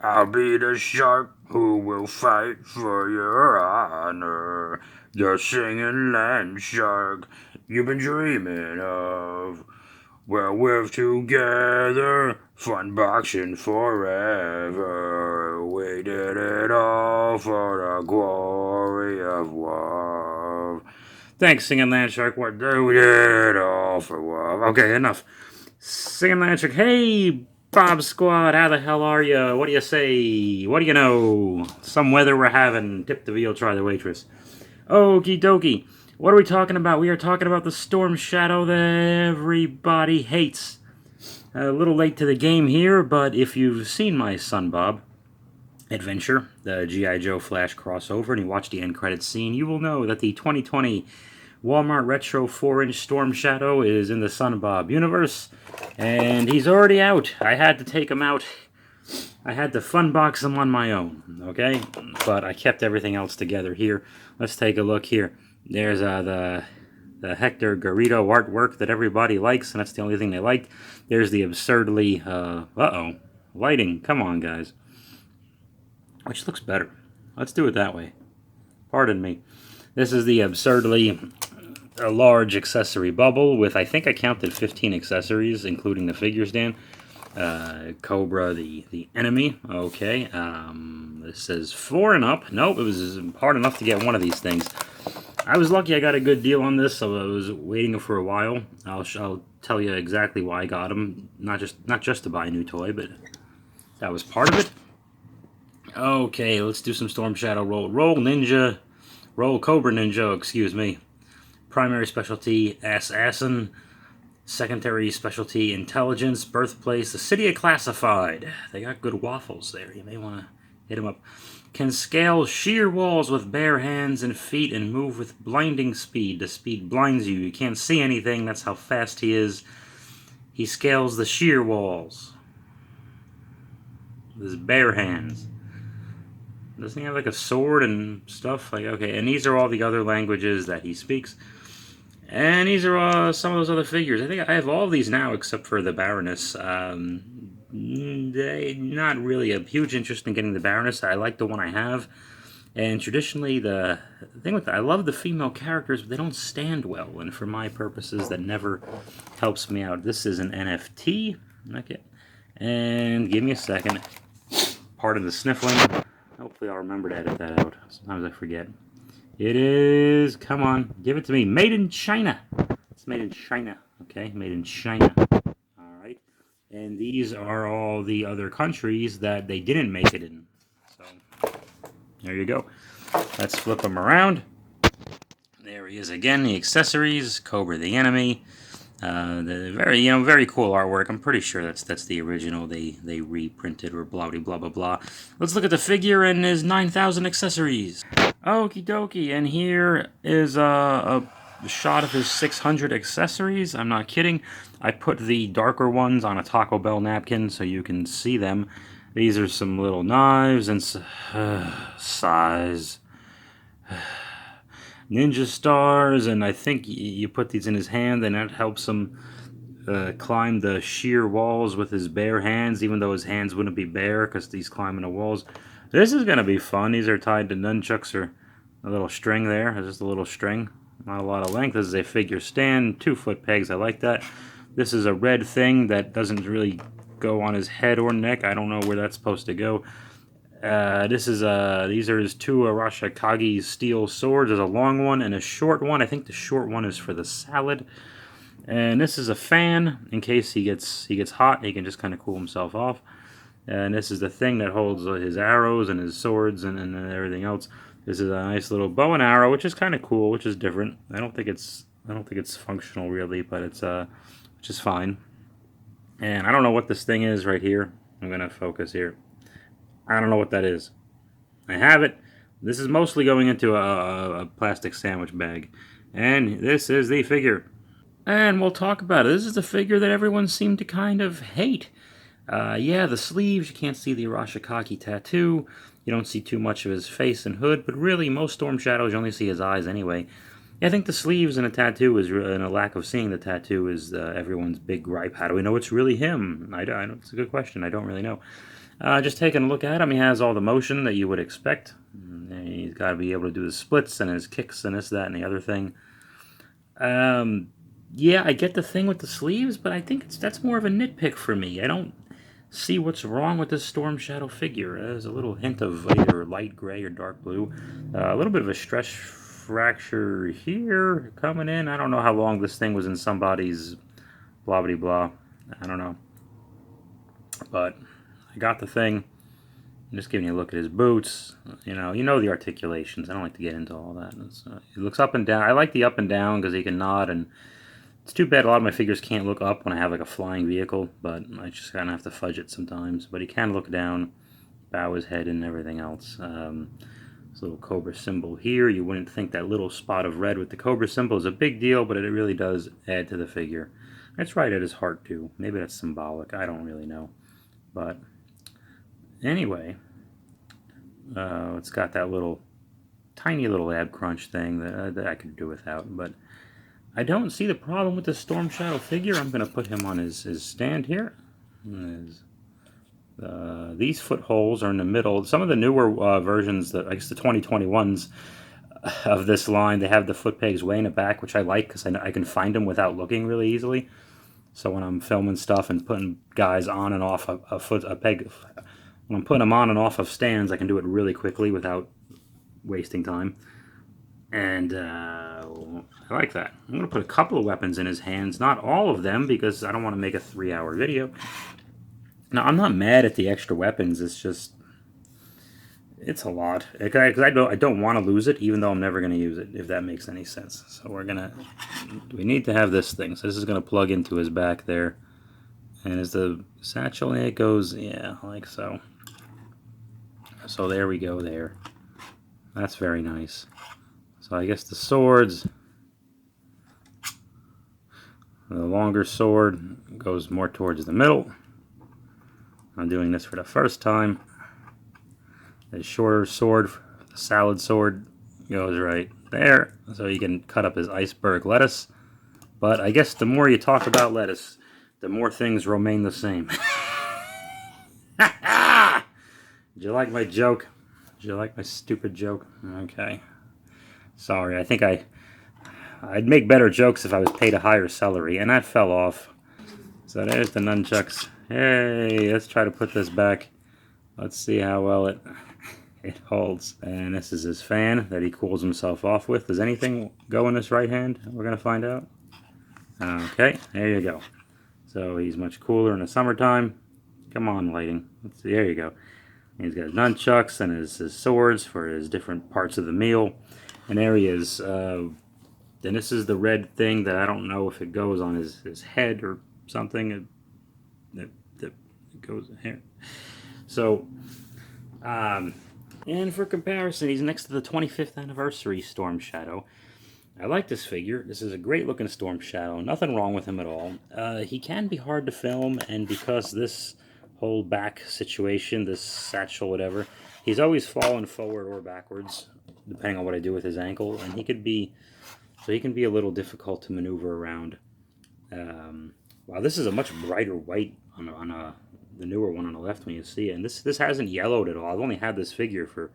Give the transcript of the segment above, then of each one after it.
I'll be the shark who will fight for your honor. The singing land shark you've been dreaming of. Well, we're together, fun boxing forever. We did it all for the glory of love. Thanks, Singing Land Shark. What do we did it all for love? Okay, enough. Singing Land Shark. Hey, Bob Squad, how the hell are you? What do you say? What do you know? Some weather we're having. Tip the veal, try the waitress. Okie dokie. What are we talking about? We are talking about the Storm Shadow that everybody hates. A little late to the game here, but if you've seen my son Bob adventure, the G.I. Joe Flash crossover, and you watch the end credits scene, you will know that the 2020 Walmart Retro 4-inch Storm Shadow is in the Son Bob universe, and he's already out. I had to take him out. I had to funbox him on my own, okay? But I kept everything else together here. Let's take a look here. There's the Hector Garrido artwork that everybody likes, and that's the only thing they liked. There's the absurdly, lighting. Come on, guys. Which looks better. Let's do it that way. Pardon me. This is the absurdly large accessory bubble with, I think I counted 15 accessories, including the figure stand. Cobra, the enemy. Okay. This says 4 and up. Nope, it was hard enough to get one of these things. I was lucky I got a good deal on this, so I was waiting for a while. I'll tell you exactly why I got them. Not just to buy a new toy, but that was part of it. Okay, let's do some Storm Shadow roll. Roll Cobra Ninja, excuse me. Primary specialty, Assassin. Secondary specialty, Intelligence. Birthplace, the City of Classified. They got good waffles there. You may want to hit them up. Can scale sheer walls with bare hands and feet and move with blinding speed. The speed blinds you. You can't see anything. That's how fast he is. He scales the sheer walls with his bare hands. Doesn't he have like a sword and stuff? Like, okay, and these are all the other languages that he speaks. And these are some of those other figures. I think I have all of these now except for the Baroness. Not really a huge interest in getting the Baroness. I like the one I have. And traditionally, the thing with that, I love the female characters, but they don't stand well. And for my purposes, that never helps me out. This is an NFT. Okay. And give me a second. Pardon the sniffling. Hopefully I'll remember to edit that out. Sometimes I forget. It is, come on, give it to me. Made in China. It's made in China, okay? Made in China. All right. And these are all the other countries that they didn't make it in. So, there you go. Let's flip them around. There he is again, the accessories, Cobra the enemy. The very cool artwork. I'm pretty sure that's the original. They reprinted or blah blah blah blah. Let's look at the figure and his 9,000 accessories. Okie dokie, and here is a shot of his 600 accessories. I'm not kidding. I put the darker ones on a Taco Bell napkin so you can see them. These are some little knives and size. Ninja stars, and I think you put these in his hand, and that helps him climb the sheer walls with his bare hands, even though his hands wouldn't be bare because he's climbing the walls. This is going to be fun. These are tied to nunchucks or a little string there. It's just a little string. Not a lot of length. This is a figure stand. 2-foot pegs. I like that. This is a red thing that doesn't really go on his head or neck. I don't know where that's supposed to go. These are his 2 Arashikage steel swords. There's a long one and a short one. I think the short one is for the salad. And this is a fan in case he gets hot. He can just kind of cool himself off. And this is the thing that holds his arrows and his swords and everything else. This is a nice little bow and arrow, which is kind of cool, which is different. I don't think it's functional really, but it's which is fine. And I don't know what this thing is right here. I'm gonna focus here. I don't know what that is. I have it. This is mostly going into a plastic sandwich bag. And this is the figure. And we'll talk about it. This is the figure that everyone seemed to kind of hate. Yeah, the sleeves, you can't see the Arashikage tattoo. You don't see too much of his face and hood, but really, most Storm Shadows, you only see his eyes anyway. Yeah, I think the sleeves and a tattoo and a lack of seeing the tattoo is everyone's big gripe. How do we know it's really him? It's a good question. I don't really know. Just taking a look at him, he has all the motion that you would expect. He's got to be able to do the splits and his kicks and this, that, and the other thing. Yeah, I get the thing with the sleeves, but I think that's more of a nitpick for me. I don't see what's wrong with this Storm Shadow figure. There's a little hint of either light gray or dark blue. A little bit of a stress fracture here coming in. I don't know how long this thing was in somebody's blah blah blah. I don't know. But I got the thing. I'm just giving you a look at his boots. You know the articulations. I don't like to get into all that. He looks up and down. I like the up and down because he can nod, and it's too bad a lot of my figures can't look up when I have like a flying vehicle, but I just kind of have to fudge it sometimes. But he can look down, bow his head, and everything else. This little cobra symbol here. You wouldn't think that little spot of red with the cobra symbol is a big deal, but it really does add to the figure. It's right at his heart too. Maybe that's symbolic. I don't really know. But anyway, it's got that little tiny little ab crunch thing that I could do without. But I don't see the problem with the Storm Shadow figure. I'm going to put him on his stand here. These footholes are in the middle. Some of the newer versions, I guess the 2021s of this line, they have the foot pegs way in the back, which I like because I can find them without looking really easily. So when I'm filming stuff and putting guys on and off a peg, when I'm putting them on and off of stands, I can do it really quickly without wasting time. And I like that. I'm going to put a couple of weapons in his hands, not all of them, because I don't want to make a 3-hour video. Now, I'm not mad at the extra weapons. It's just, it's a lot. Because I don't want to lose it, even though I'm never going to use it, if that makes any sense. So we need to have this thing. So this is going to plug into his back there. And as the satchel, it goes, yeah, like so. So there we go there. That's very nice. So I guess the swords, the longer sword goes more towards the middle. I'm doing this for the first time. The shorter sword, the salad sword, goes right there. So you can cut up his iceberg lettuce. But I guess the more you talk about lettuce, the more things remain the same. Did you like my joke? Did you like my stupid joke? Okay. Sorry, I think I'd make better jokes if I was paid a higher salary, and that fell off. So there's the nunchucks. Hey, let's try to put this back. Let's see how well it holds. And this is his fan that he cools himself off with. Does anything go in this right hand? We're going to find out. Okay, there you go. So he's much cooler in the summertime. Come on, lighting. Let's see, there you go. He's got his nunchucks and his swords for his different parts of the meal. And there he is. And this is the red thing that I don't know if it goes on his head or something. It goes here. So, and for comparison, he's next to the 25th anniversary Storm Shadow. I like this figure. This is a great looking Storm Shadow. Nothing wrong with him at all. He can be hard to film, and because this whole back situation, this satchel, whatever, he's always falling forward or backwards, depending on what I do with his ankle, and he can be a little difficult to maneuver around. Wow, this is a much brighter white on the newer one on the left when you see it, and this hasn't yellowed at all. I've only had this figure for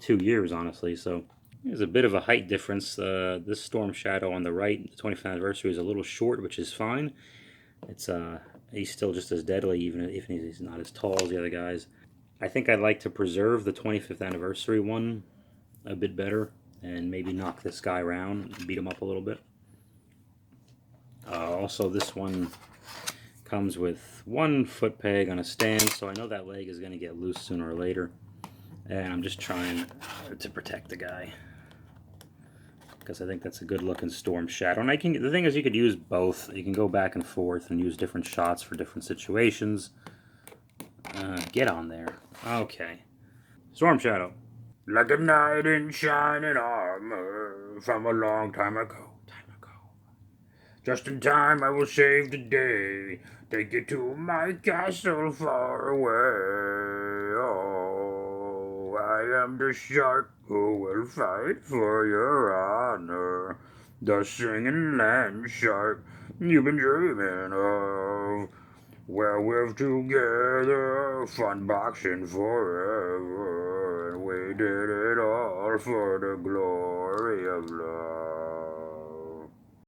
2 years, honestly, so there's a bit of a height difference. This Storm Shadow on the right, the 25th anniversary, is a little short, which is fine. He's still just as deadly, even if he's not as tall as the other guys. I think I'd like to preserve the 25th anniversary one a bit better, and maybe knock this guy around and beat him up a little bit. Also, this one comes with one foot peg on a stand, so I know that leg is going to get loose sooner or later. And I'm just trying to protect the guy, because I think that's a good looking Storm Shadow. And the thing is, you could use both. You can go back and forth and use different shots for different situations. Get on there. Okay. Storm Shadow. Like a knight in shining armor from a long time ago. Just in time I will save the day. Take you to my castle far away. Oh, I am the shark who will fight for your honor. The singing land shark you've been dreaming of. Well, we're together, fun boxing forever, and we did it all for the glory of love.